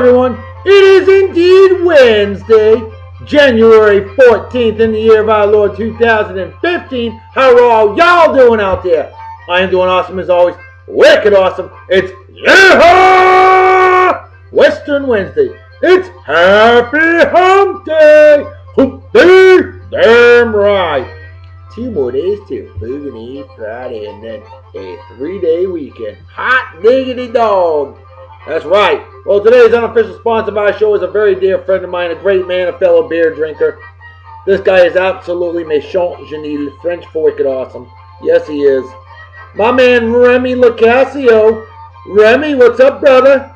everyone. It is indeed Wednesday, January 14th in the year of our Lord 2015. How are all y'all doing out there? I am doing awesome as always. Wicked awesome. It's Yeehaw! Western Wednesday. It's Happy Hump Day. Hump Day. Damn right. 2 more days till Boogie Friday and then a 3-day weekend. Hot diggity dog. That's right. Well, today's unofficial sponsor of our show is a very dear friend of mine, a great man, a fellow beer drinker. This guy is absolutely méchant, gentil, French for wicked awesome. Yes, he is. My man, Remy Locascio. Remy, what's up, brother?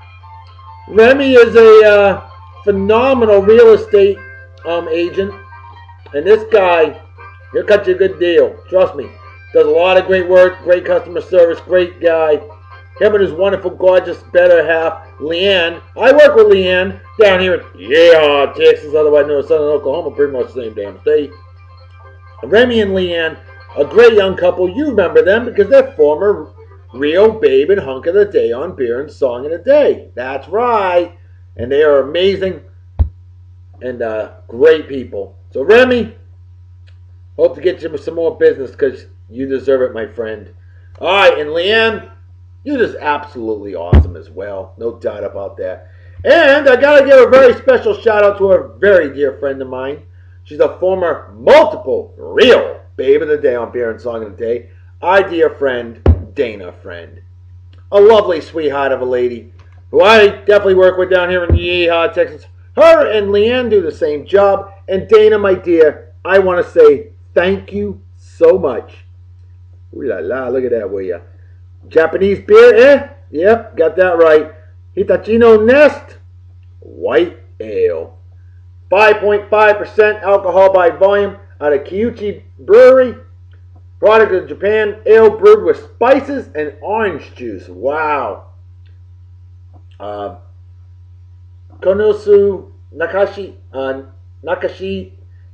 Remy is a phenomenal real estate agent. And this guy, he'll cut you a good deal. Trust me. Does a lot of great work, great customer service, great guy. Him and his wonderful, gorgeous, better half, Leanne. I work with Leanne down here in Texas, otherwise known as Southern Oklahoma, pretty much the same damn state. Remy and Leanne, a great young couple. You remember them because they're former Real Babe and Hunk of the Day on Beer and Song of the Day. That's right. And they are amazing and great people. So Remy, hope to get you some more business because you deserve it, my friend. All right, and Leanne, you're just absolutely awesome as well. No doubt about that. And I got to give a very special shout out to a very dear friend of mine. She's a former multiple Real Babe of the Day on Beer and Song of the Day. Our dear friend, Dayna friend. A lovely sweetheart of a lady who I definitely work with down here in Yeehaw, Texas. Her and Leanne do the same job. And Dayna, my dear, I want to say thank you so much. Ooh la la, look at that, will ya? Japanese beer, eh? Yep, got that right. Hitachino Nest, white ale. 5.5% alcohol by volume out of Kiuchi Brewery. Product of Japan, ale brewed with spices and orange juice. Wow. Konosu Nakashi,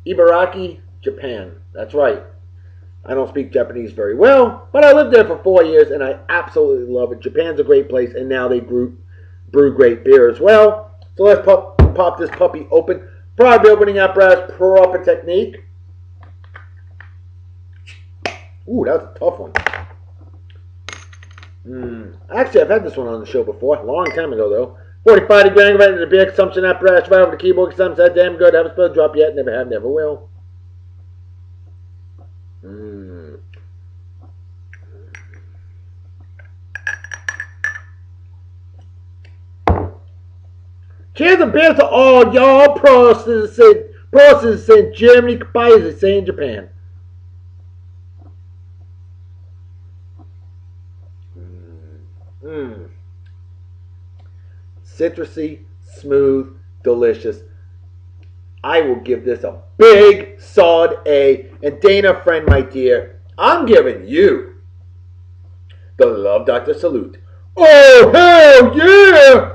Ibaraki, Japan. That's right. I don't speak Japanese very well, but I lived there for 4 years and I absolutely love it. Japan's a great place, and now they brew great beer as well. So let's pop this puppy open. Probably opening apparatus, proper technique. Ooh, that was a tough one. Actually, I've had this one on the show before, a long time ago though. 45 degree right into the beer consumption apparatus, right over the keyboard. Some said damn good, haven't spilled a drop yet, never have, never will. Cheers and beers to all y'all. Process in Germany, goodbye as they say in Japan. Citrusy, smooth, delicious. I will give this a big, solid A. And Dayna, friend, my dear, I'm giving you the Love Doctor salute. Oh, hell yeah!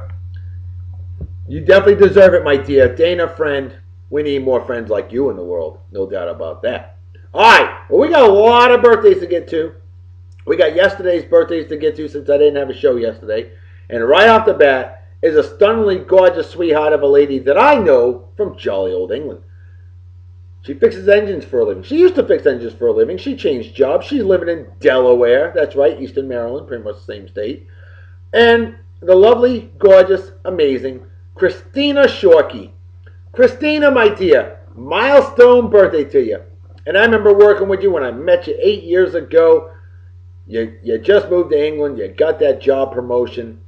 You definitely deserve it, my dear. Dayna, friend, we need more friends like you in the world. No doubt about that. All right, well, we got a lot of birthdays to get to. We got yesterday's birthdays to get to since I didn't have a show yesterday. And right off the bat is a stunningly gorgeous sweetheart of a lady that I know from jolly old England. She fixes engines for a living. She used to fix engines for a living. She changed jobs. She's living in Delaware. That's right, Eastern Maryland, pretty much the same state. And the lovely, gorgeous, amazing Christina Shorkey. Christina, my dear, milestone birthday to you. And I remember working with you when I met you 8 years ago. You just moved to England. You got that job promotion.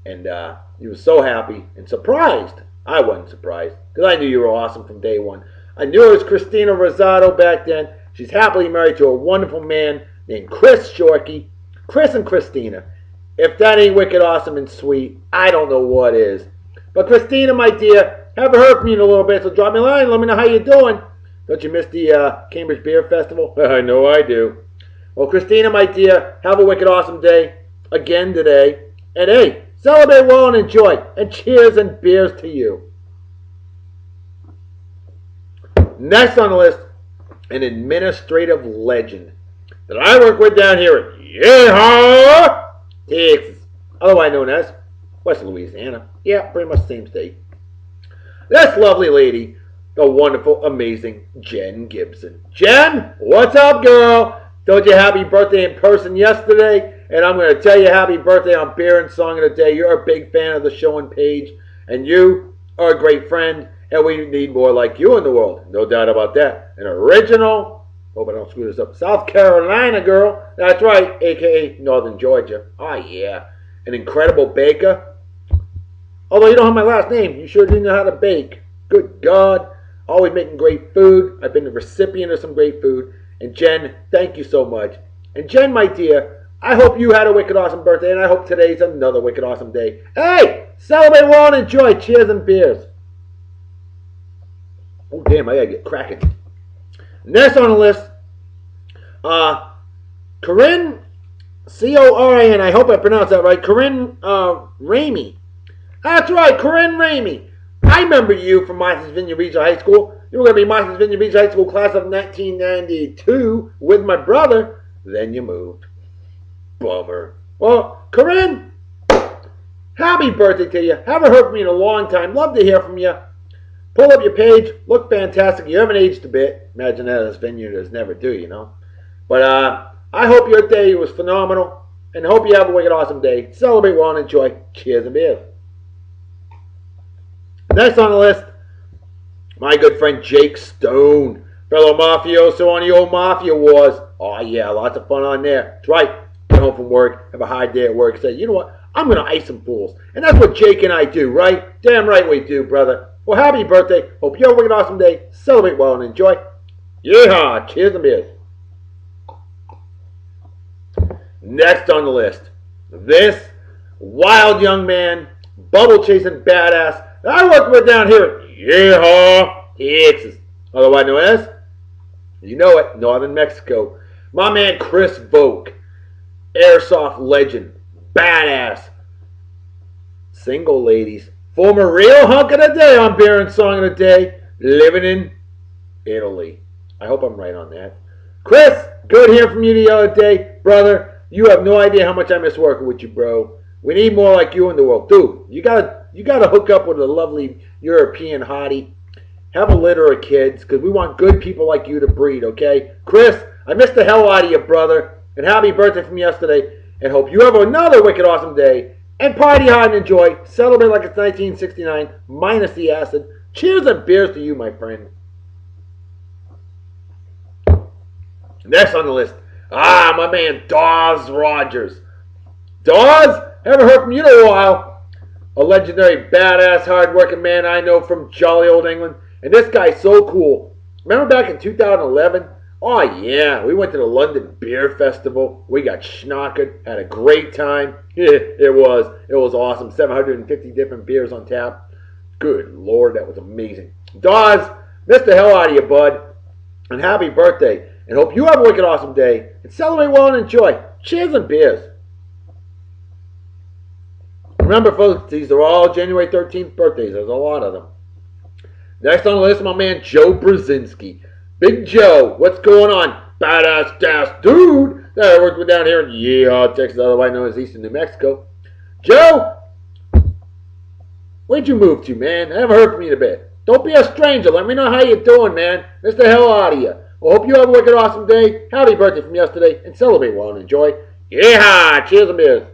And you were so happy and surprised. I wasn't surprised because I knew you were awesome from day one. I knew it was Christina Rosado back then. She's happily married to a wonderful man named Kris Shorkey. Kris and Christina. If that ain't wicked awesome and sweet, I don't know what is. But Christina, my dear, haven't heard from you in a little bit, so drop me a line. Let me know how you're doing. Don't you miss the Cambridge Beer Festival? I know I do. Well, Christina, my dear, have a wicked awesome day again today. And hey, celebrate well and enjoy. And cheers and beers to you. Next on the list, an administrative legend that I work with down here in Yeehaw, Texas, otherwise known as West Louisiana. Yeah, pretty much same state. This lovely lady, the wonderful, amazing Jen Gibson. Jen, what's up, girl? Told you happy birthday in person yesterday, and I'm going to tell you happy birthday on Beer and Song of the Day. You're a big fan of the show and page, and you are a great friend, and we need more like you in the world. No doubt about that. An original, hope I don't screw this up, South Carolina girl. That's right, a.k.a. Northern Georgia. Oh, yeah. An incredible baker. Although you don't have my last name, you sure do know how to bake. Good God. Always making great food. I've been the recipient of some great food. And Jen, thank you so much. And Jen, my dear, I hope you had a wicked awesome birthday, and I hope today's another wicked awesome day. Hey, celebrate well and enjoy. Cheers and beers. Oh, damn, I gotta get cracking. Next on the list, Corin, C-O-R-I-N, I hope I pronounced that right, Corin Remy. That's right, Corin Remy. I remember you from Martha's Vineyard Regional High School. You were going to be Martha's Vineyard Regional High School class of 1992 with my brother. Then you moved. Bummer. Well, Corin, happy birthday to you. Haven't heard from you in a long time. Love to hear from you. Pull up your page. Look fantastic. You haven't aged a bit. Imagine that as vineyarders never do, you know. But I hope your day was phenomenal. And hope you have a wicked awesome day. Celebrate well and enjoy. Cheers and beers. Next on the list, my good friend Jake Stone, fellow mafioso on the old Mafia Wars. Oh yeah, lots of fun on there. That's right. Get home from work, have a hard day at work, say, you know what, I'm going to ice some fools. And that's what Jake and I do, right? Damn right we do, brother. Well, happy birthday. Hope you have a wicked awesome day. Celebrate well and enjoy. Yeehaw. Cheers and beers. Next on the list, this wild young man, bubble chasing badass, I work with down here at Yeehaw, Texas, otherwise known as, you know it, Northern Mexico. My man Chris Vogt, airsoft legend, badass, single ladies, former real hunk of the day on Beer and Song of the Day, living in Italy. I hope I'm right on that. Chris, good hearing from you the other day, brother. You have no idea how much I miss working with you, bro. We need more like you in the world. Dude, you gotta hook up with a lovely European hottie. Have a litter of kids, because we want good people like you to breed, okay? Chris, I missed the hell out of you, brother. And happy birthday from yesterday. And hope you have another wicked awesome day. And party hard and enjoy. Celebrate like it's 1969, minus the acid. Cheers and beers to you, my friend. Next on the list, my man Dawes Rogers. Dawes? Haven't heard from you in a while. A legendary, badass, hard-working man I know from jolly old England. And this guy's so cool. Remember back in 2011? Oh, yeah. We went to the London Beer Festival. We got schnockered. Had a great time. It was awesome. 750 different beers on tap. Good Lord, that was amazing. Dawes, missed the hell out of you, bud. And happy birthday. And hope you have a wicked awesome day. And celebrate well and enjoy. Cheers and beers. Remember, folks, these are all January 13th birthdays. There's a lot of them. Next on the list, my man Joe Brzezinski. Big Joe, what's going on? Badass dash dude that I worked with down here in Yeehaw, Texas, otherwise known as Eastern New Mexico. Joe, where'd you move to, man? I haven't heard from you in a bit. Don't be a stranger. Let me know how you're doing, man. Miss the hell out of you. Well, hope you have a wicked awesome day. Happy birthday from yesterday, and celebrate well and enjoy. Yeehaw! Cheers and beers.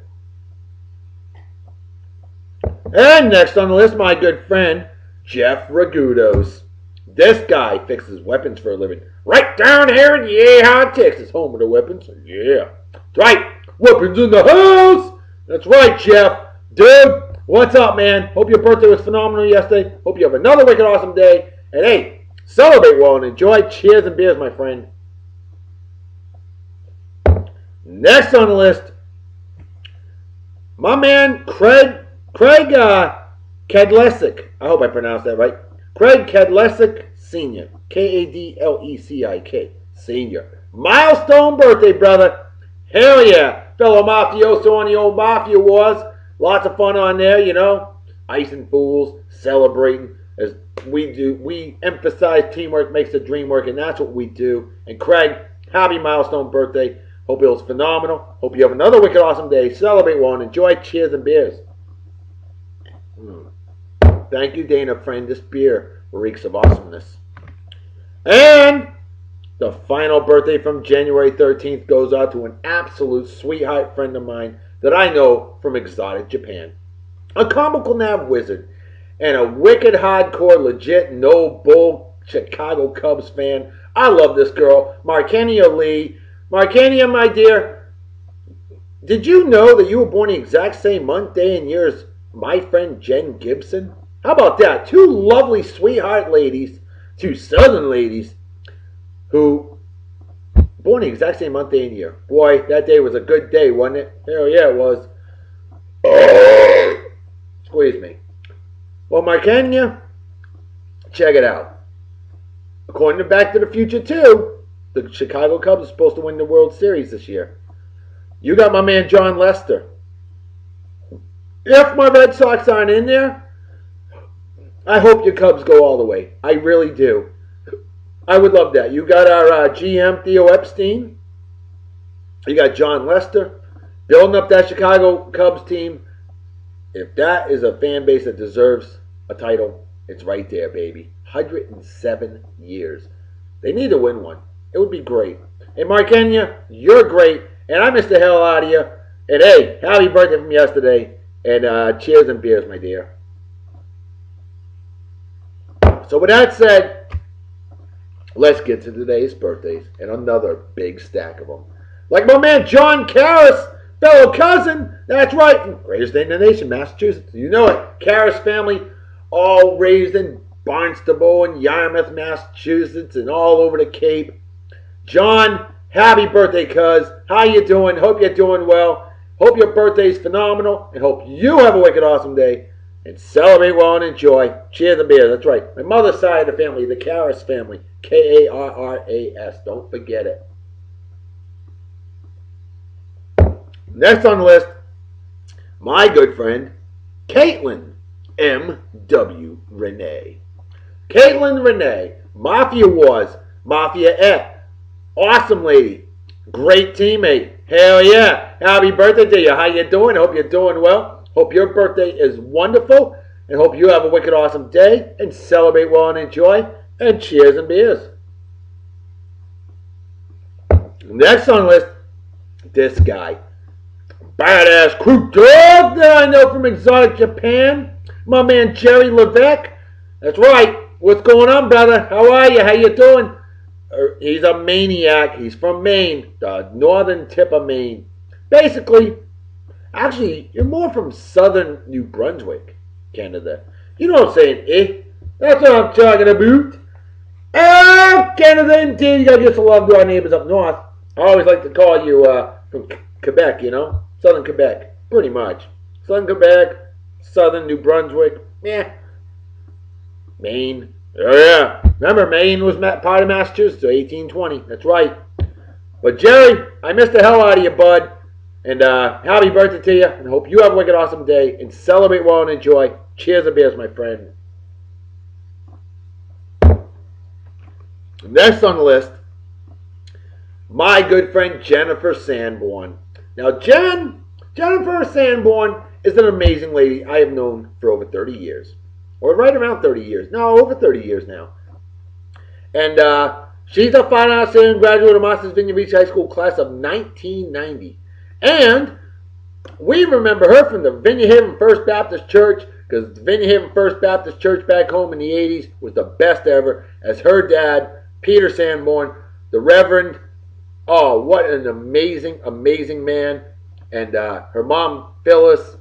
And next on the list, my good friend, Jeff Ragudos. This guy fixes weapons for a living. Right down here in Yeehaw, Texas, home of the weapons. Yeah. That's right. Weapons in the house. That's right, Jeff. Dude, what's up, man? Hope your birthday was phenomenal yesterday. Hope you have another wicked awesome day. And hey, celebrate well and enjoy. Cheers and beers, my friend. Next on the list, my man Craig Kadlesic. I hope I pronounced that right. Craig Kadlesic Sr. K-A-D-L-E-C-I-K. Senior. Milestone birthday, brother. Hell yeah. Fellow mafioso on the old Mafia Wars. Lots of fun on there, you know. Icing fools, celebrating. As we do, we emphasize teamwork makes the dream work, and that's what we do. And Craig, happy milestone birthday. Hope it was phenomenal. Hope you have another wicked awesome day. Celebrate well and enjoy. Cheers and beers. Thank you, Dayna, friend. This beer reeks of awesomeness. And the final birthday from January 13th goes out to an absolute sweetheart friend of mine that I know from exotic Japan. A comical nav wizard and a wicked hardcore, legit, no bull Chicago Cubs fan. I love this girl, Markenia Lee. Markenia, my dear, did you know that you were born the exact same month, day, and year as my friend Jen Gibson? How about that? Two lovely sweetheart ladies, two southern ladies, who born the exact same month, day, and year. Boy, that day was a good day, wasn't it? Hell yeah, it was. Squeeze me. Well, Markenia, check it out. According to Back to the Future 2, the Chicago Cubs are supposed to win the World Series this year. You got my man John Lester. If my Red Sox aren't in there, I hope your Cubs go all the way. I really do. I would love that. You got our GM, Theo Epstein. You got John Lester building up that Chicago Cubs team. If that is a fan base that deserves a title, it's right there, baby. 107 years. They need to win one. It would be great. Hey, Markenia, you're great, and I missed the hell out of you. And hey, happy birthday from yesterday, and cheers and beers, my dear. So with that said, let's get to today's birthdays, and another big stack of them. Like my man John Karras, fellow cousin, that's right, from greatest state in the nation, Massachusetts. You know it. Karras family, all raised in Barnstable and Yarmouth, Massachusetts, and all over the Cape. John, happy birthday, cuz. How you doing? Hope you're doing well. Hope your birthday's phenomenal, and hope you have a wicked awesome day. And celebrate well and enjoy. Cheers and beers. That's right. My mother's side of the family, the Karras family. Karras. Don't forget it. Next on the list, my good friend, Kaitlin M.W. Renee. Kaitlin Renee, Mafia Wars, Mafia awesome lady, great teammate. Hell yeah. Happy birthday to you. How you doing? Hope you're doing well. Hope your birthday is wonderful, and hope you have a wicked awesome day, and celebrate well and enjoy, and cheers and beers. Next on the list, this guy. Badass crew dog that I know from exotic Japan, my man Gerry Levesque. That's right. What's going on, brother? How are you? How you doing? He's a maniac. He's from Maine, the northern tip of Maine. Basically, actually, you're more from southern New Brunswick, Canada. You know what I'm saying, eh? That's what I'm talking about. Ah, Canada indeed. You gotta give some love to our neighbors up north. I always like to call you from Quebec, you know? Southern Quebec, pretty much. Southern Quebec, southern New Brunswick, yeah. Maine, oh yeah. Remember, Maine was part of Massachusetts, 1820. That's right. But Gerry, I missed the hell out of you, bud. And happy birthday to you, and hope you have a wicked awesome day, and celebrate well and enjoy. Cheers and beers, my friend. Next on the list, my good friend Jennifer Sanborn. Now, Jennifer Sanborn is an amazing lady I have known for over 30 years. Or right around 30 years. No, over 30 years now. And she's a fine outstanding graduate of Martha's Vineyard Beach High School class of 1990. And we remember her from the Vineyard Haven First Baptist Church, because the Vineyard Haven First Baptist Church back home in the 80s was the best ever, as her dad, Peter Sanborn, the Reverend. Oh, what an amazing, amazing man. And her mom, Phyllis,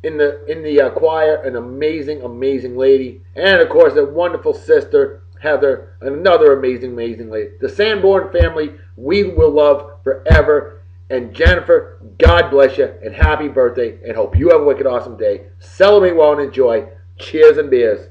in the choir, an amazing, amazing lady. And, of course, a wonderful sister, Heather, another amazing, amazing lady. The Sanborn family, we will love forever. And Jennifer, God bless you, and happy birthday, and hope you have a wicked awesome day. Celebrate well and enjoy. Cheers and beers.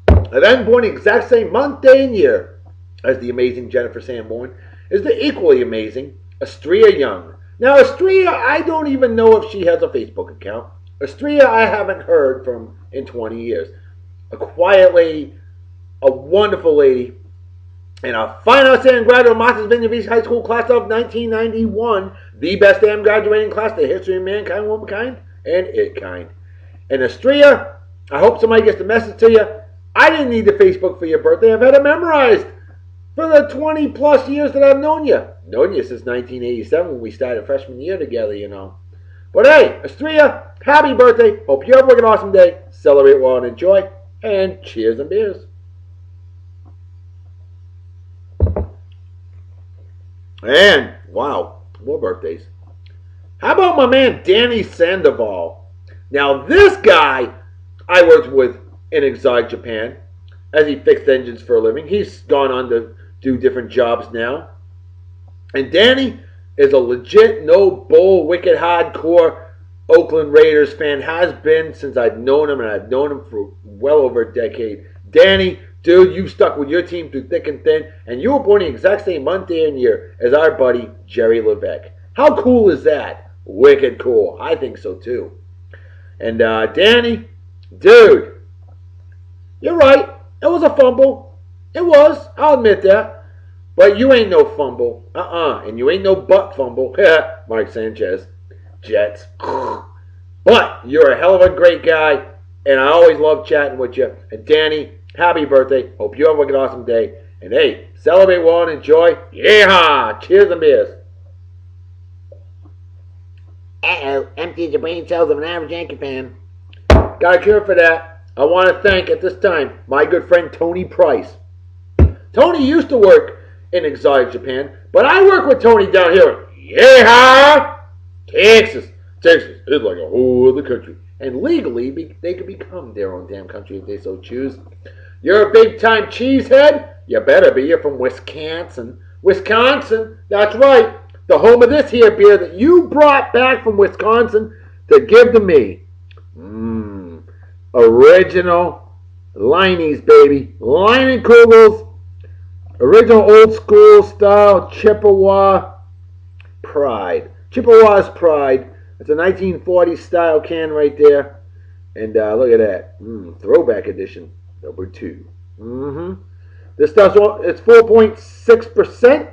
And then, born the exact same month, day, and year as the amazing Jennifer Sanborn, is the equally amazing Astrea Young. Now, Astrea, I don't even know if she has a Facebook account. Astrea, I haven't heard from in 20 years. A quiet lady, a wonderful lady, and a fine outstanding graduate of Martha's Vineyard Beach High School class of 1991, the best damn graduating class in the history of mankind, womankind. and it kind. And Astrea, I hope somebody gets the message to you. I didn't need the Facebook for your birthday. I've had it memorized for the 20 plus years that I've known you. Known you since 1987 when we started freshman year together, you know. But hey, Astrea, happy birthday. Hope you have an awesome day. Celebrate well and enjoy. And cheers and beers. And, wow, more birthdays. How about my man Danny Sandoval? Now, this guy I worked with in Exotic Japan as he fixed engines for a living. He's gone on to do different jobs now. And Danny is a legit, no bull, wicked, hardcore Oakland Raiders fan. Has been since I've known him, and I've known him for well over a decade. Danny, dude, you stuck with your team through thick and thin, and you were born the exact same month, day, and year as our buddy Gerry Levesque. How cool is that? Wicked cool. I think so too. And Danny, dude, you're right. It was a fumble. It was. I'll admit that. But you ain't no fumble. And you ain't no butt fumble. Mark Sanchez. Jets. But you're a hell of a great guy, and I always love chatting with you. And Danny, happy birthday. Hope you have an awesome day. And hey, celebrate well and enjoy. Yeehaw! Cheers and beers. Uh-oh, empties the brain cells of an average Yankee fan. Got a cure for that. I want to thank, at this time, my good friend Tony Price. Tony used to work in Exotic Japan, but I work with Tony down here in Yeehaw, Texas. Texas is like a whole other country. And legally, they can become their own damn country if they so choose. You're a big-time cheesehead? You better be. You're from Wisconsin. Wisconsin, that's right. The home of this here beer that you brought back from Wisconsin to give to me. Original Leine's, baby. Leinenkugels. Original old school style Chippewa Pride. Chippewa's Pride. It's a 1940s style can right there. And look at that. Throwback edition. Number 2. This stuff's, it's 4.6%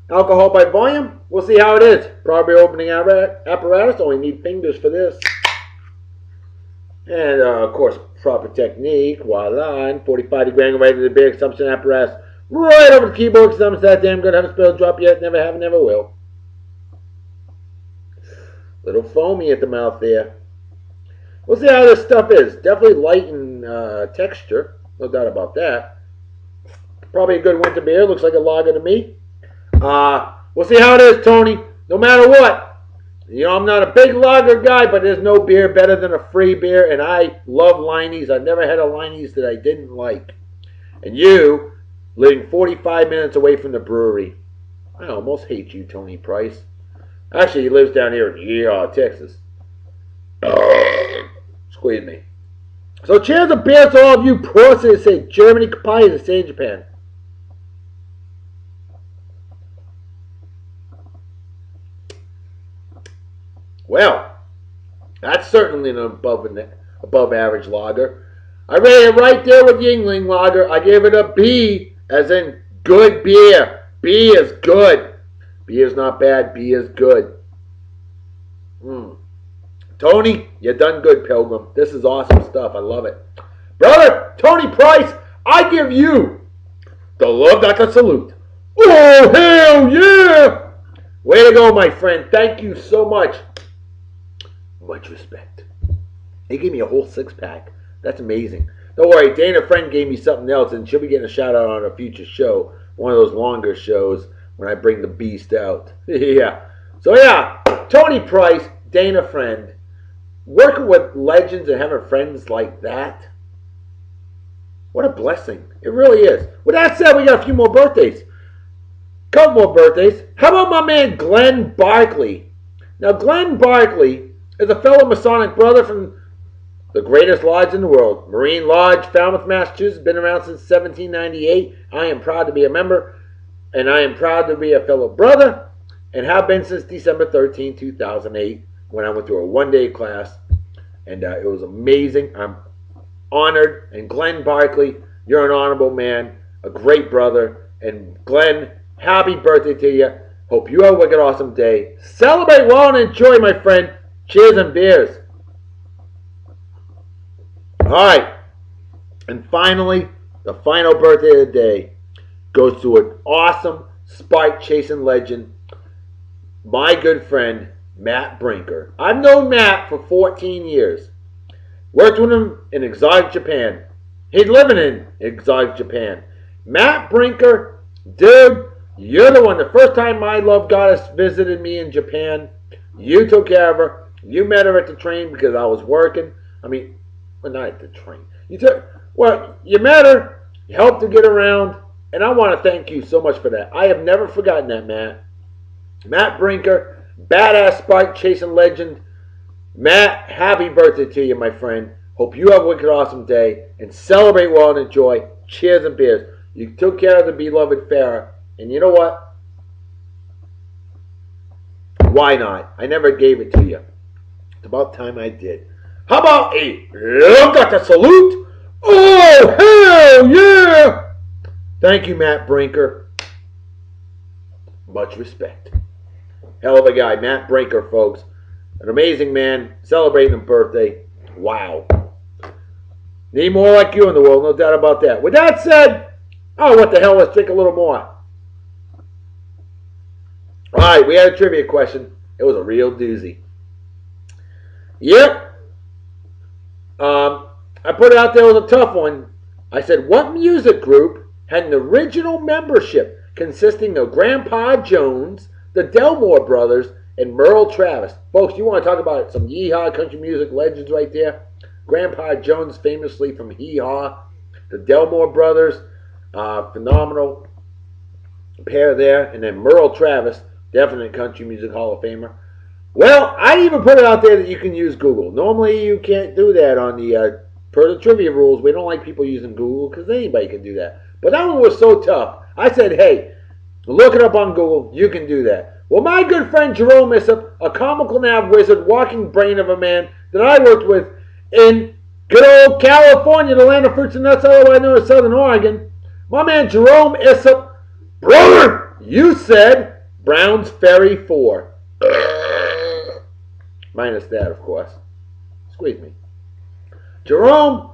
alcohol by volume. We'll see how it is. Probably opening apparatus. Only need fingers for this. And of course, proper technique. Voila. And 45-degree angle right into the beer consumption apparatus. Right over the keyboard. Because I'm that damn good. Haven't spilled a drop yet. Never have, never will. Little foamy at the mouth there. We'll see how this stuff is. Definitely light in texture. No doubt about that. Probably a good winter beer. Looks like a lager to me. We'll see how it is, Tony. No matter what. You know, I'm not a big lager guy, but there's no beer better than a free beer. And I love Leine's. I've never had a Leine's that I didn't like. And you, living 45 minutes away from the brewery. I almost hate you, Tony Price. Actually, he lives down here in Yeehaw, Texas. Squeeze me. So cheers and beers to all of you pros that say Germany, Kapai, and say in Japan. Well, that's certainly an above average lager. I rated it right there with Yuengling lager. I gave it a B, as in good beer. B is good. B is not bad. B is good. Tony, you done good, Pilgrim. This is awesome stuff. I love it. Brother, Tony Price, I give you the love that can salute. Oh, hell yeah! Way to go, my friend. Thank you so much. Much respect. He gave me a whole 6-pack. That's amazing. Don't worry, Dana Friend gave me something else, and she'll be getting a shout out on a future show. One of those longer shows when I bring the beast out. Yeah. So yeah, Tony Price, Dana Friend. Working with legends and having friends like that. What a blessing. It really is. With that said, we got a few more birthdays. Couple more birthdays. How about my man Glenn Barkley? Now, Glenn Barkley is a fellow Masonic brother from the greatest lodge in the world. Marine Lodge, Falmouth, Massachusetts. Been around since 1798. I am proud to be a member. And I am proud to be a fellow brother. And have been since December 13, 2008. When I went through a one-day class. And it was amazing. I'm honored. And Glenn Barkley, you're an honorable man. A great brother. And Glenn, happy birthday to you. Hope you have a wicked awesome day. Celebrate well and enjoy, my friend. Cheers and beers. Alright, and finally, the final birthday of the day goes to an awesome spike chasing legend, my good friend, Matt Brinker. I've known Matt for 14 years. Worked with him in exotic Japan. He's living in exotic Japan. Matt Brinker, dude, you're the one. The first time my love goddess visited me in Japan, you took care of her. You met her at the train because I was working. Well, not at the train. You met her, you helped her get around, and I want to thank you so much for that. I have never forgotten that, Matt. Matt Brinker, badass spike chasing legend. Matt, happy birthday to you, my friend. Hope you have a wicked awesome day and celebrate well and enjoy. Cheers and beers. You took care of the beloved Farrah, and you know what? Why not? I never gave it to you. It's about time I did. How about a love Dr. Salute? Oh, hell yeah! Thank you, Matt Brinker. Much respect. Hell of a guy, Matt Brinker, folks. An amazing man, celebrating a birthday. Wow. Need more like you in the world, no doubt about that. With that said, oh, what the hell, let's drink a little more. Alright, we had a trivia question. It was a real doozy. Yep. I put it out there, it was a tough one. I said, what music group had an original membership consisting of Grandpa Jones, the Delmore Brothers, and Merle Travis? Folks, you want to talk about some yeehaw country music legends right there? Grandpa Jones, famously from Hee Haw. The Delmore Brothers, phenomenal pair there. And then Merle Travis, definite country music Hall of Famer. Well, I even put it out there that you can use Google. Normally, you can't do that on the, per the trivia rules. We don't like people using Google because anybody can do that. But that one was so tough. I said, hey, look it up on Google. You can do that. Well, my good friend Jerome Issop, a comical nav wizard, walking brain of a man that I worked with in good old California, the land of fruits and nuts, otherwise known as Southern Oregon. My man Jerome Issop, brother, you said Brown's Ferry 4. Minus that, of course. Squeeze me. Jerome,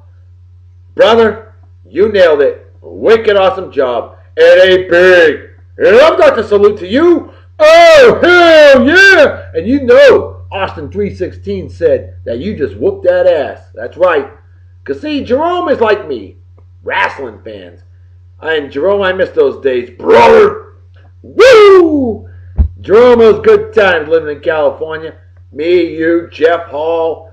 brother, you nailed it. Wicked awesome job. And a big love Dr. Salute to you. Oh, hell yeah! And you know, Austin 316 said that you just whooped that ass. That's right. Because see, Jerome is like me. Wrestling fans. And Jerome, I miss those days. Brother! Woo! Jerome, those good times living in California. Me, you, Jeff Hall,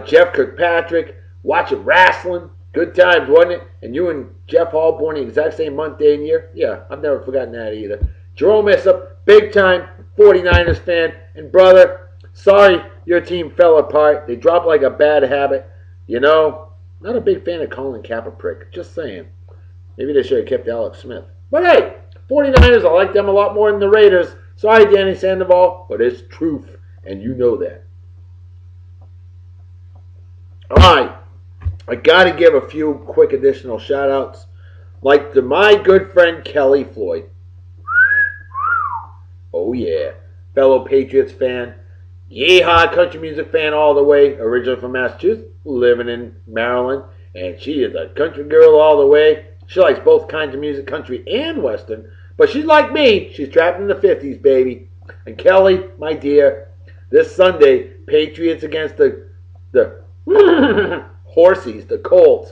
Jeff Kirkpatrick, watching wrestling. Good times, wasn't it? And you and Jeff Hall born the exact same month, day, and year? Yeah, I've never forgotten that either. Jerome Issop, big time 49ers fan. And brother, sorry your team fell apart. They dropped like a bad habit. You know, not a big fan of Colin Kaepernick. Just saying. Maybe they should have kept Alex Smith. But hey, 49ers, I like them a lot more than the Raiders. Sorry, Danny Sandoval, but it's truth. And you know that. Alright. I gotta give a few quick additional shout outs. Like to my good friend Kellie Floyd. Oh yeah. Fellow Patriots fan. Yeehaw country music fan all the way. Originally from Massachusetts. Living in Maryland. And she is a country girl all the way. She likes both kinds of music, country and western. But she's like me. She's trapped in the 50s, baby. And Kellie, my dear, this Sunday, Patriots against the Horsies, the Colts.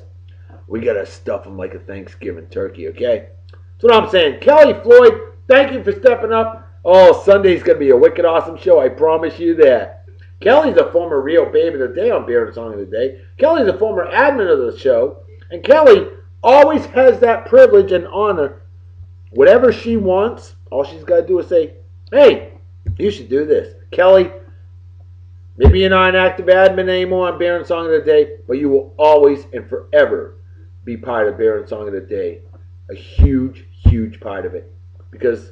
We got to stuff them like a Thanksgiving turkey, okay? That's what I'm saying. Kellie Floyd, thank you for stepping up. Oh, Sunday's going to be a wicked awesome show. I promise you that. Kellie's a former Real Baby of the Day on Beer and Song of the Day. Kellie's a former admin of the show. And Kellie always has that privilege and honor. Whatever she wants, all she's got to do is say, hey, you should do this. Kellie, maybe you're not an active admin anymore on Beer and Song of the Day, but you will always and forever be part of Beer and Song of the Day. A huge, huge part of it. Because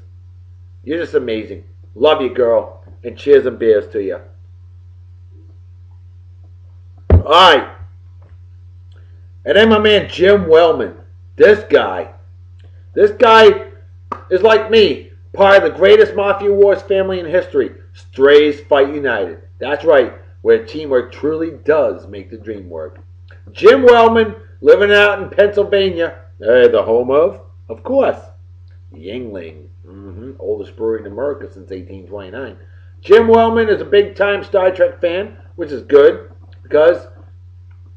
you're just amazing. Love you, girl. And cheers and beers to you. Alright. And then my man Jim Wellman. This guy is like me. Part of the greatest Mafia Wars family in history. Strays Fight United. That's right, where teamwork truly does make the dream work. Jim Wellman, living out in Pennsylvania, the home of course, Yuengling, oldest brewery in America since 1829. Jim Wellman is a big-time Star Trek fan, which is good because,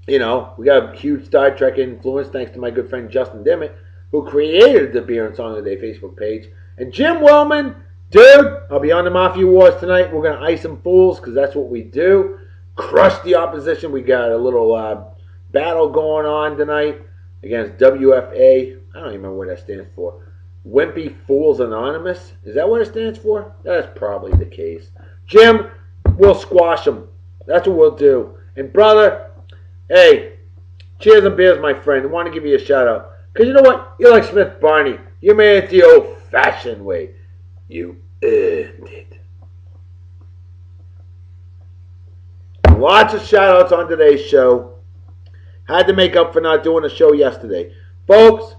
we got a huge Star Trek influence thanks to my good friend Justin Dimmitt, who created the Beer and Song of the Day Facebook page. And Jim Wellman, dude, I'll be on the Mafia Wars tonight. We're going to ice some fools because that's what we do. Crush the opposition. We got a little battle going on tonight against WFA. I don't even remember what that stands for. Wimpy Fools Anonymous. Is that what it stands for? That's probably the case. Jim, we'll squash them. That's what we'll do. And brother, hey, cheers and beers, my friend. I want to give you a shout out. Because you know what? You're like Smith Barney. You made it the old-fashioned way. You earned it. Lots of shout outs on today's show. Had to make up for not doing a show yesterday. Folks,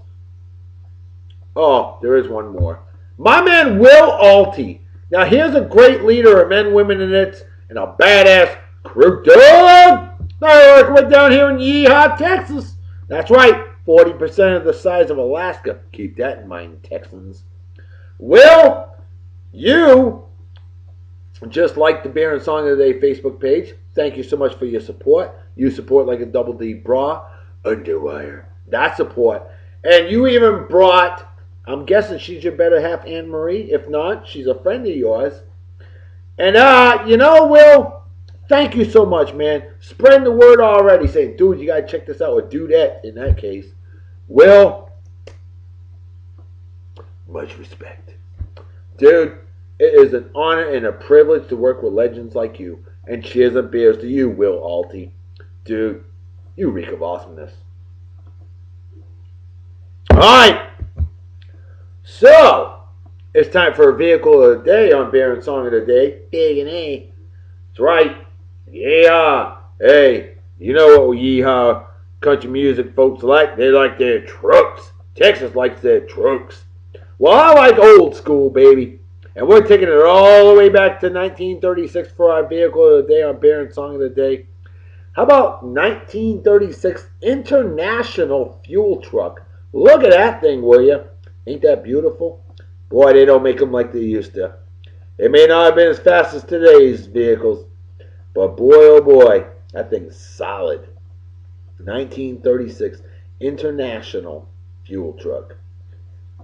there is one more. My man Will Alty. Now here's a great leader of men, women, and its, and a badass crew dog. I work down here in Yeehaw, Texas. That's right, 40% of the size of Alaska. Keep that in mind, Texans. Will, you just like the Beer and Song of the Day Facebook page. Thank you so much for your support. You support like a double D bra, underwire. That support. And you even brought, I'm guessing she's your better half, Anne Marie. If not, she's a friend of yours. And, Will, thank you so much, man. Spreading the word already. Saying, dude, you got to check this out. Or dudette, in that case. Will, much respect. Dude, it is an honor and a privilege to work with legends like you. And cheers and beers to you, Will Alty. Dude, you reek of awesomeness. Alright. So, it's time for a vehicle of the day on Beer and Song of the Day. Big and A. That's right. Yeah. Hey, you know what yeehaw country music folks like? They like their trucks. Texas likes their trucks. Well, I like old school, baby. And we're taking it all the way back to 1936 for our vehicle of the day on Beer and Song of the Day. How about 1936 International Fuel Truck? Look at that thing, will you? Ain't that beautiful? Boy, they don't make them like they used to. They may not have been as fast as today's vehicles, but boy, oh boy, that thing's solid. 1936 International Fuel Truck.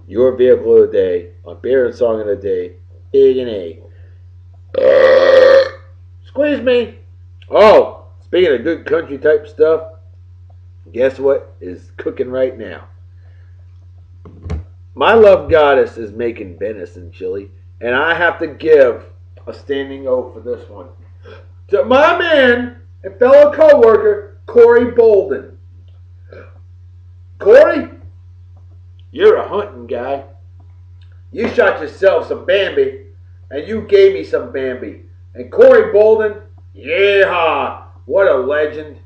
Your vehicle of the day on Beer and Song of the Day. Big and A. Squeeze me. Oh, speaking of good country type stuff, guess what is cooking right now? My love goddess is making venison chili, and I have to give a standing O for this one to my man and fellow co-worker, Corey Bolden. Corey, you're a hunting guy. You shot yourself some Bambi, and you gave me some Bambi. And Corey Bolden, yeehaw, what a legend.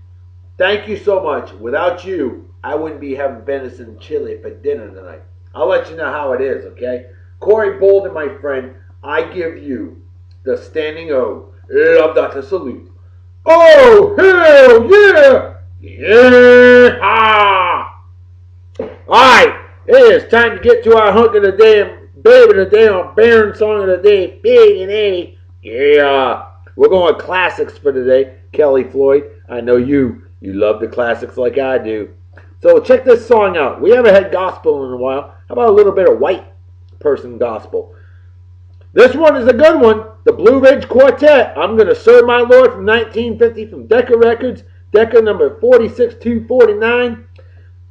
Thank you so much. Without you, I wouldn't be having venison chili for dinner tonight. I'll let you know how it is, okay? Corey Bolden, my friend, I give you the standing O of Dr. Salute. Oh, hell yeah! Yeehaw! Alright, it is time to get to our hunk of the day. Baby of the day on Beer and Song of the Day, Big and A. Yeah. We're going classics for today. Kellie Floyd, I know you love the classics like I do. So check this song out. We haven't had gospel in a while. How about a little bit of white person gospel? This one is a good one. The Blue Ridge Quartet. I'm Gonna Serve My Lord from 1950 from Decca Records. Decca number 46249.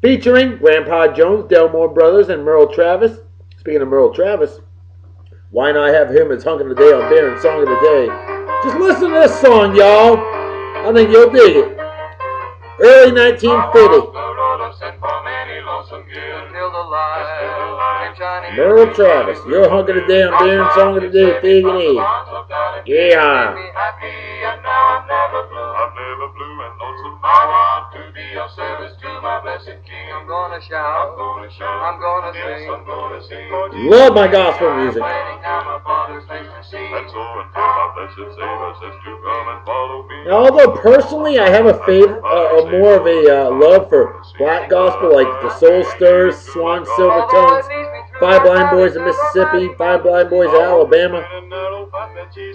Featuring Grandpa Jones, Delmore Brothers, and Merle Travis. Speaking of Merle Travis, why not have him as hunk of the day on Beer and Song of the Day? Just listen to this song, y'all. I think you'll dig it. Early 1950. Merle Travis, your hunk of the day on Beer and Song of the Day, Big and E. Yeah. I'm gonna shout, I'm gonna sing, love my gospel music. And so until my Now, although personally I have a favorite, more of a love for black gospel, like the Soul Stirrers, Swan Silvertones, Five Blind Boys of Mississippi, Five Blind Boys of Alabama,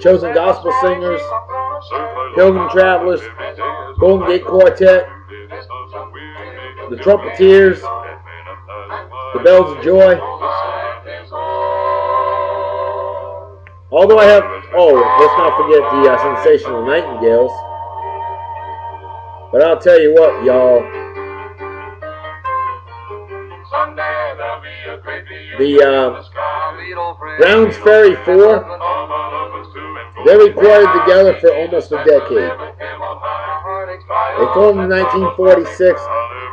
Chosen Gospel Singers, Pilgrim Travelers, Golden Gate Quartet, the Trumpeteers, the Bells of Joy. Although I have, let's not forget the sensational Nightingales. But I'll tell you what, y'all. The Browns Ferry 4, they recorded together for almost a decade. They formed in 1946,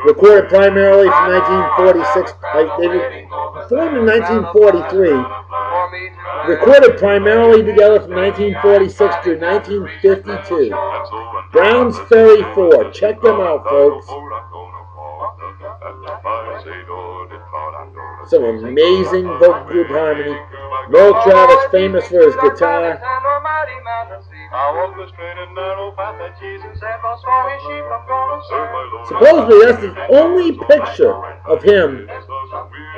recorded primarily from 1946. They formed in 1943, recorded primarily together from 1946 through 1952. Browns Ferry 4. Check them out, folks. Some amazing vocal group harmony. Noel Travis, famous for his guitar. Supposedly, that's the only picture of him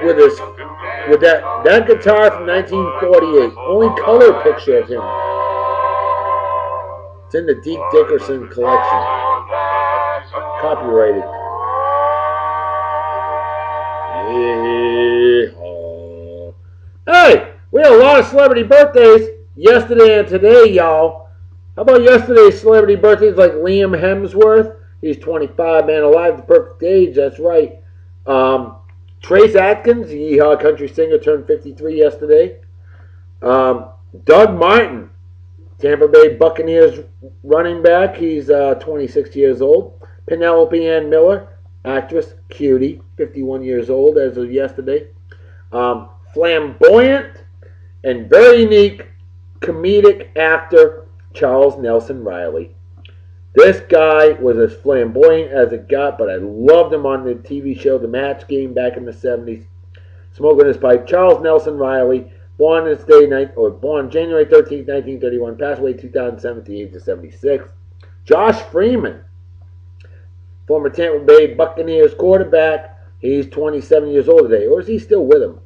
with that guitar from 1948. Only color picture of him. It's in the Deke Dickerson collection. Copyrighted. Hey, we had a lot of celebrity birthdays yesterday and today, y'all. How about yesterday's celebrity birthdays like Liam Hemsworth? He's 25, man, alive, the perfect age, that's right. Trace Atkins, yeehaw country singer, turned 53 yesterday. Doug Martin, Tampa Bay Buccaneers running back, he's 26 years old. Penelope Ann Miller, actress, cutie, 51 years old as of yesterday. Flamboyant and very unique comedic actor, Charles Nelson Riley. This guy was as flamboyant as it got, but I loved him on the TV show The Match Game back in the 70s. Smoking his pipe. Charles Nelson Riley, born January 13th, 1931, passed away 2007 at the age of 76. Josh Freeman, former Tampa Bay Buccaneers quarterback. He's 27 years old today. Or is he still with him?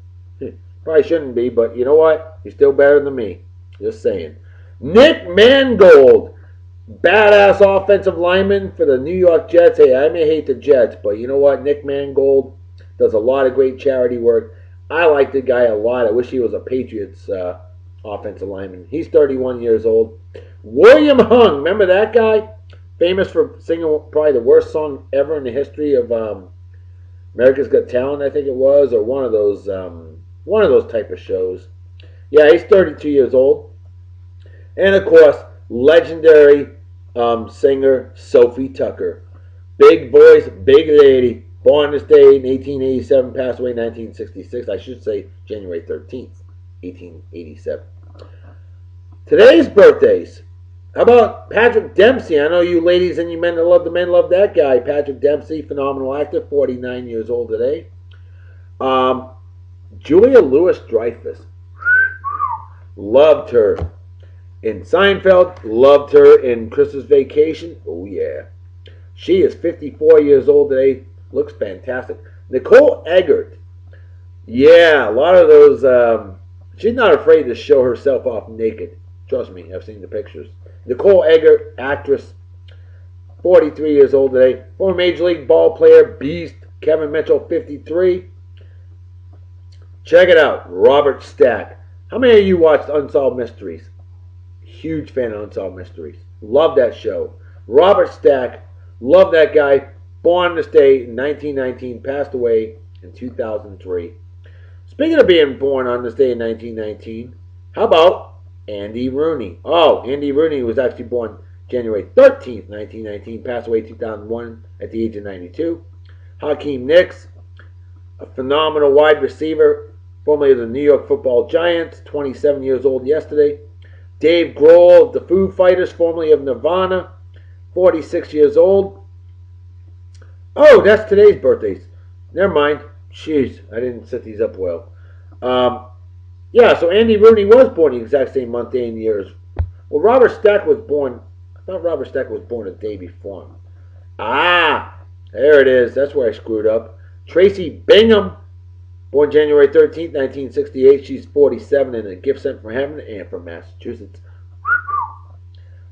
Probably shouldn't be, but you know what? He's still better than me. Just saying. Nick Mangold, badass offensive lineman for the New York Jets. Hey, I may hate the Jets, but you know what? Nick Mangold does a lot of great charity work. I like the guy a lot. I wish he was a Patriots offensive lineman. He's 31 years old. William Hung, remember that guy? Famous for singing probably the worst song ever in the history of America's Got Talent, I think it was, or one of those type of shows. Yeah, he's 32 years old. And of course, legendary singer Sophie Tucker. Big voice, big lady. Born this day in 1887, passed away in 1966. I should say January 13th, 1887. Today's birthdays. How about Patrick Dempsey? I know you ladies and you men that love the men love that guy. Patrick Dempsey, phenomenal actor, 49 years old today. Julia Louis-Dreyfus. Loved her in Seinfeld. Loved her in Christmas Vacation. Oh, yeah. She is 54 years old today. Looks fantastic. Nicole Eggert. Yeah, a lot of those. She's not afraid to show herself off naked. Trust me, I've seen the pictures. Nicole Eggert, actress, 43 years old today. Former Major League ball player, beast, Kevin Mitchell, 53. Check it out, Robert Stack. How many of you watched Unsolved Mysteries? Huge fan of Unsolved Mysteries. Love that show. Robert Stack, love that guy. Born this day in 1919, passed away in 2003. Speaking of being born on this day in 1919, how about Andy Rooney? Oh, Andy Rooney was actually born January 13th, 1919, passed away 2001 at the age of 92. Hakeem Nicks, a phenomenal wide receiver, formerly of the New York Football Giants, 27 years old yesterday. Dave Grohl of the Foo Fighters, formerly of Nirvana, 46 years old. Oh, that's today's birthdays. Never mind. Jeez, I didn't set these up well. Yeah, so Andy Rooney was born the exact same month, day, and year as Well, Robert Stack was born. I thought Robert Stack was born a day before him. Ah, there it is. That's where I screwed up. Tracy Bingham, born January 13th, 1968. She's 47 and a gift sent from heaven and from Massachusetts.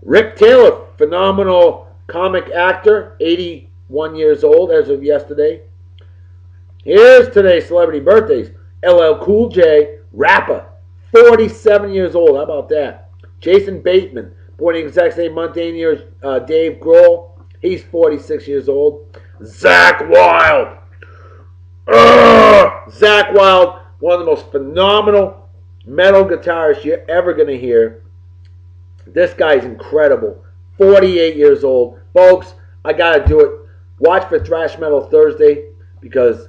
Rick Taylor, phenomenal comic actor, 81 years old as of yesterday. Here's today's celebrity birthdays. LL Cool J, rapper, 47 years old. How about that? Jason Bateman, born the exact same month and year as Dave Grohl. He's 46 years old. Zakk Wylde. Zakk Wylde, one of the most phenomenal metal guitarists you're ever going to hear. This guy's incredible. 48 years old. Folks, I got to do it. Watch for Thrash Metal Thursday because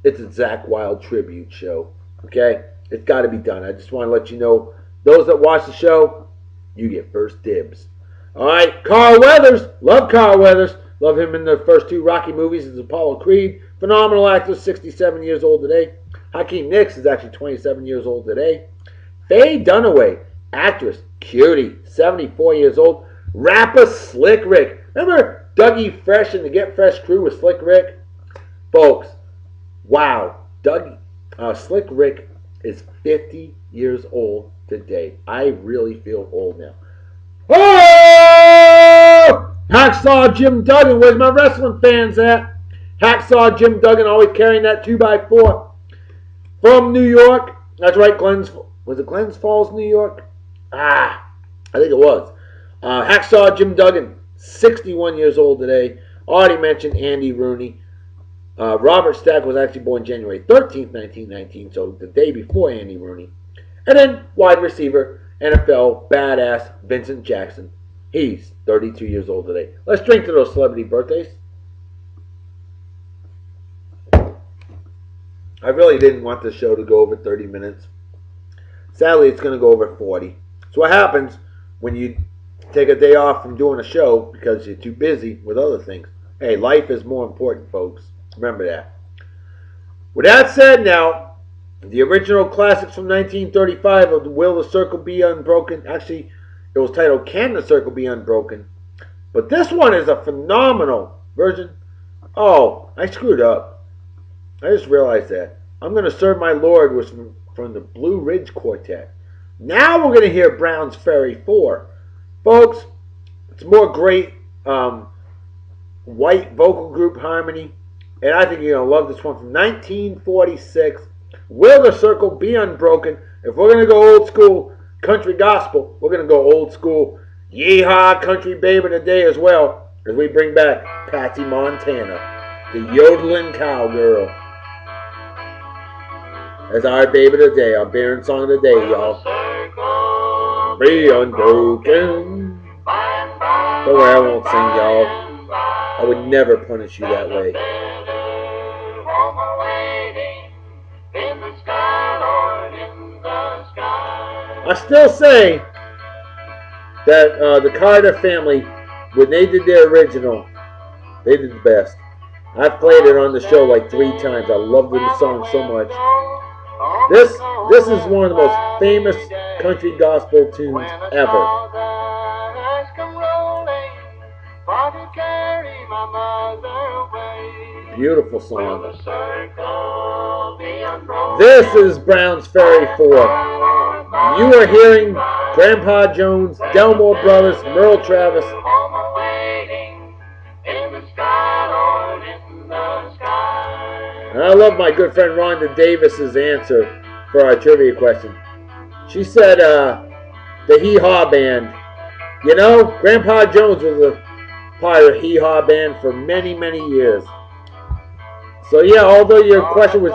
it's a Zakk Wylde tribute show. Okay? It's got to be done. I just want to let you know, those that watch the show, you get first dibs. All right, Carl Weathers. Love Carl Weathers. Love him in the first two Rocky movies as Apollo Creed. Phenomenal actor, 67 years old today. Hakeem Nicks is actually 27 years old today. Faye Dunaway, actress, cutie, 74 years old. Rapper Slick Rick. Remember Dougie Fresh and the Get Fresh crew with Slick Rick? Folks, wow. Slick Rick is 50 years old today. I really feel old now. Oh! Hacksaw Jim Duggan. Where's my wrestling fans at? Hacksaw Jim Duggan always carrying that 2x4 from New York. That's right, was it Glens Falls, New York? I think it was. Hacksaw Jim Duggan, 61 years old today. Already mentioned Andy Rooney. Robert Stack was actually born January 13th, 1919, so the day before Andy Rooney. And then wide receiver, NFL badass Vincent Jackson. He's 32 years old today. Let's drink to those celebrity birthdays. I really didn't want the show to go over 30 minutes. Sadly, it's going to go over 40. So what happens when you take a day off from doing a show because you're too busy with other things? Hey, life is more important, folks. Remember that. With that said now, the original classics from 1935 of Will the Circle Be Unbroken. Actually, it was titled Can the Circle Be Unbroken? But this one is a phenomenal version. Oh, I screwed up. I just realized that. I'm going to Serve My Lord was from the Blue Ridge Quartet. Now we're going to hear Brown's Ferry 4. Folks, it's more great white vocal group harmony. And I think you're going to love this one from 1946. Will the Circle Be Unbroken? If we're going to go old school country gospel, we're going to go old school yeehaw country baby today as well, as we bring back Patsy Montana, the yodeling cowgirl, as our baby today, our Baron song of the day, y'all. Be unbroken. Don't worry, I won't sing, y'all. I would never punish you that way. I still say that the Carter family, when they did their original, they did the best. I've played it on the show like 3 times. I love the song so much. This is one of the most famous country gospel tunes ever. Beautiful song. This is Brown's Ferry 4. You are hearing Grandpa Jones, Delmore Brothers, Merle Travis. And I love my good friend Rhonda Davis's answer for our trivia question. She said, the Hee Haw Band. You know, Grandpa Jones was a part of the Hee Haw Band for many, many years. So yeah, although your answer was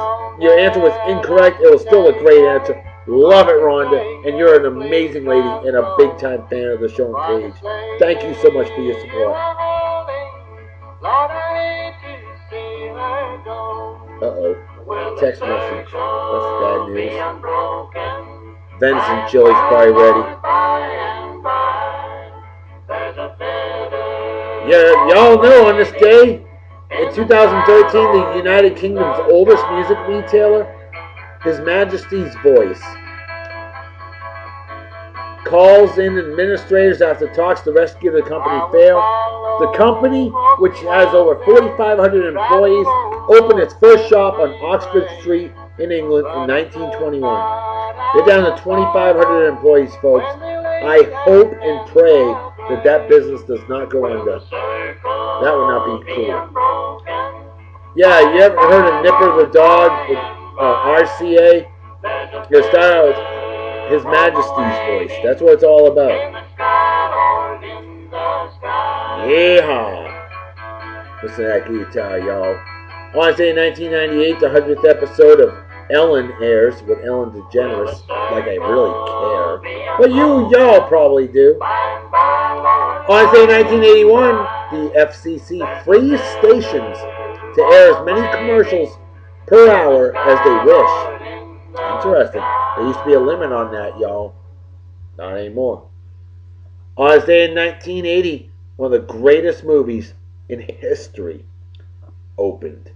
incorrect, it was still a great answer. Love it, Rhonda, and you're an amazing lady and a big-time fan of the show and page. Thank you so much for your support. Uh-oh. Text message. That's bad news. Venison chili's probably ready. Yeah, y'all know on this day, in 2013, the United Kingdom's oldest music retailer, His Majesty's Voice, calls in administrators after talks to rescue the company fail. The company, which has over 4,500 employees, opened its first shop on Oxford Street in England in 1921. They're down to 2,500 employees, folks. I hope and pray that that business does not go under. That would not be cool. Yeah, you ever heard of Nipper the dog with RCA? You start out with His Majesty's voice. That's what it's all about. Yeehaw! Listen to that guitar, y'all. I want to say in 1998, the 100th episode of Ellen airs with Ellen DeGeneres. Like I really care. But y'all probably do. I want to say in 1981, the FCC frees stations to air as many commercials per hour as they wish. Interesting. There used to be a limit on that, y'all. Not anymore. I want to say in 1980, one of the greatest movies in history opened.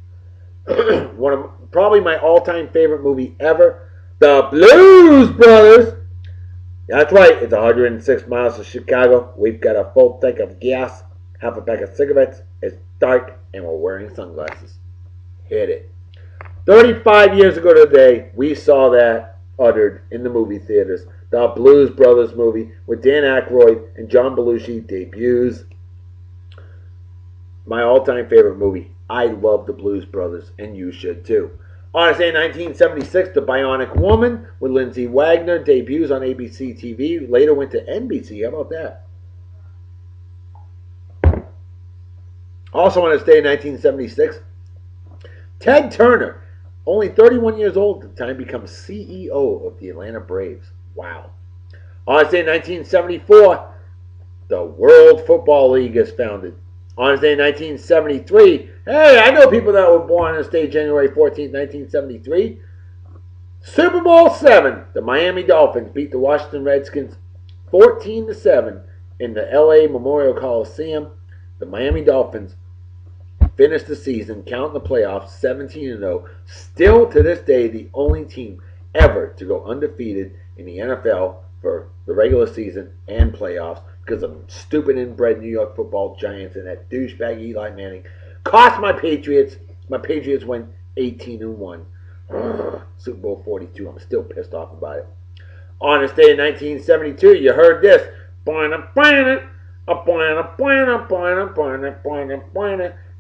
Probably my all-time favorite movie ever, The Blues Brothers. That's right, it's 106 miles to Chicago. We've got a full tank of gas, half a pack of cigarettes. It's dark, and we're wearing sunglasses. Hit it. 35 years ago today, we saw that uttered in the movie theaters. The Blues Brothers movie with Dan Aykroyd and John Belushi debuts. My all-time favorite movie. I love the Blues Brothers, and you should too. On this day, 1976, The Bionic Woman with Lindsay Wagner debuts on ABC TV. Later went to NBC. How about that? Also on this day, 1976, Ted Turner, only 31 years old at the time, becomes CEO of the Atlanta Braves. Wow. On this day, 1974, the World Football League is founded. On this day, 1973, hey, I know people that were born on this day, January 14th, 1973. Super Bowl VII, the Miami Dolphins beat the Washington Redskins 14-7 in the LA Memorial Coliseum. The Miami Dolphins finished the season, counting the playoffs, 17-0. Still to this day, the only team ever to go undefeated in the NFL for the regular season and playoffs because of stupid inbred New York Football Giants and that douchebag Eli Manning. Cost my Patriots. My Patriots went 18-1. Super Bowl 42. I'm still pissed off about it. On this day in 1972, you heard this.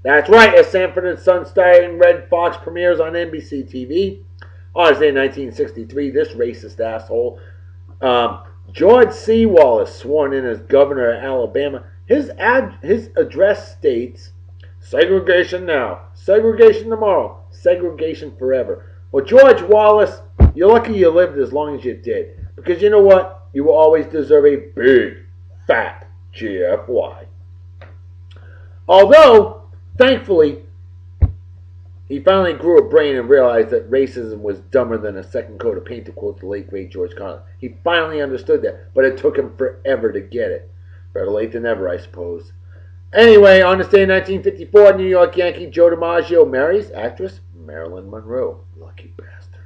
That's right, as Sanford and Son starring Red Fox premieres on NBC TV. On this day in 1963, this racist asshole, George C. Wallace, sworn in as governor of Alabama. His address states, segregation now, segregation tomorrow, segregation forever. Well, George Wallace, you're lucky you lived as long as you did. Because you know what? You will always deserve a big, fat GFY. Although, thankfully, he finally grew a brain and realized that racism was dumber than a second coat of paint, to quote the late, great George Carlin. He finally understood that, but it took him forever to get it. Better late than never, I suppose. Anyway, on this day in 1954, New York Yankee Joe DiMaggio marries actress Marilyn Monroe. Lucky bastard.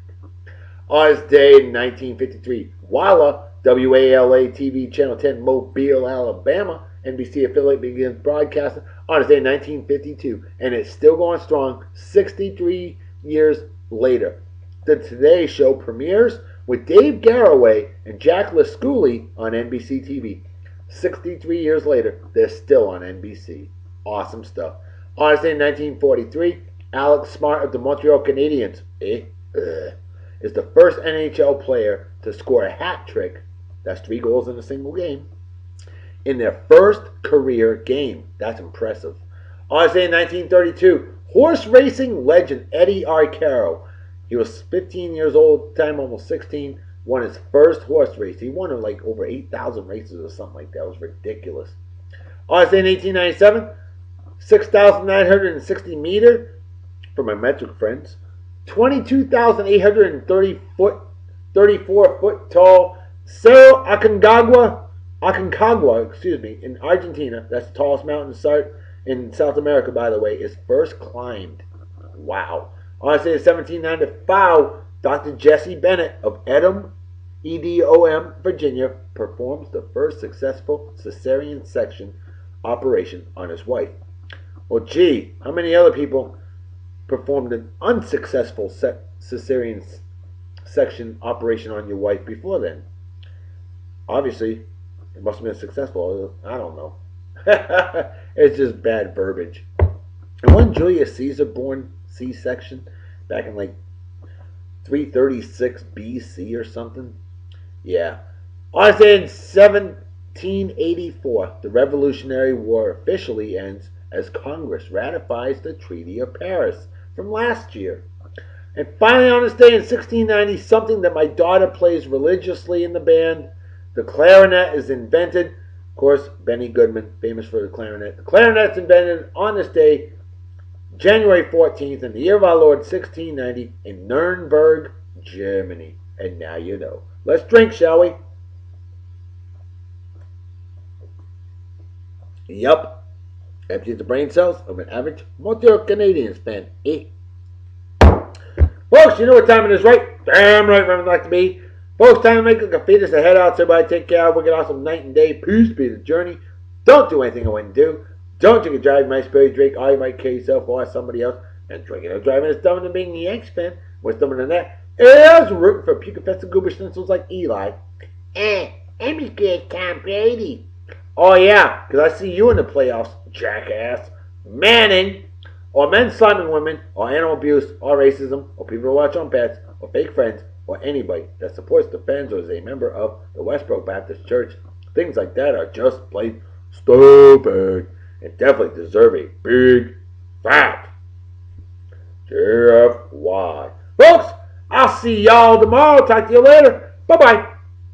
On this day in 1953, WALA, WALA TV Channel 10, Mobile, Alabama, NBC affiliate begins broadcasting on this day in 1952, and it's still going strong 63 years later. The Today Show premieres with Dave Garroway and Jack LaScully on NBC TV. 63 years later, they're still on NBC. Awesome stuff. On this day in 1943, Alex Smart of the Montreal Canadiens is the first NHL player to score a hat trick, that's 3 goals in a single game, in their first career game. That's impressive. On this day in 1932, horse racing legend Eddie Arcaro, he was 15 years old, time almost 16, won his first horse race. He won like over 8,000 races or something like that. It was ridiculous. On this day in 1897, 6,960 meter for my metric friends, 22,834 foot tall Cerro Aconcagua, in Argentina, that's the tallest mountain in South America, by the way, is first climbed. Wow. On this day in 1795, Dr. Jesse Bennett of Edam, EDOM, Virginia, performs the first successful cesarean section operation on his wife. Well, gee, how many other people performed an unsuccessful cesarean section operation on your wife before then? Obviously, it must have been successful. I don't know. It's just bad verbiage. And wasn't Julius Caesar born C-section back in like 336 BC or something? Yeah. Honestly, in 1784, the Revolutionary War officially ends as Congress ratifies the Treaty of Paris from last year. And finally, on this day in 1690, something that my daughter plays religiously in the band, the clarinet, is invented. Of course, Benny Goodman, famous for the clarinet. The clarinet's invented on this day, January 14th, in the year of our Lord, 1690, in Nuremberg, Germany. And now you know. Let's drink, shall we? Yup. Empties the brain cells of an average Montreal Canadiens fan. Folks, you know what time it is, right? Damn right, remember like to be. Folks, time to make a fetus to head out. So everybody take care. We'll get awesome night and day. Peace be the journey. Don't do anything I wouldn't do. Don't drink and drive. My spirit drink. All you might kill yourself or somebody else. And drinking or driving is dumber than being a Yanks fan. What's dumber than that? Is rooting for puke-infested goober schnitzels like Eli. I'm as good as Tom Brady. Oh yeah, because I see you in the playoffs, jackass. Manning, or men slamming women, or animal abuse, or racism, or people who watch on pets, or fake friends, or anybody that supports the fans or is a member of the Westbrook Baptist Church. Things like that are just plain stupid and definitely deserve a big fat GFY. Folks, I'll see y'all tomorrow. Talk to you later. Bye-bye.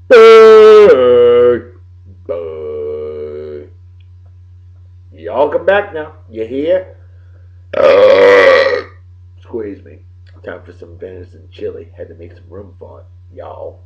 Bye. Bye. Y'all come back now. You hear? Squeeze me. Time for some venison chili. Had to make some room for it. Y'all.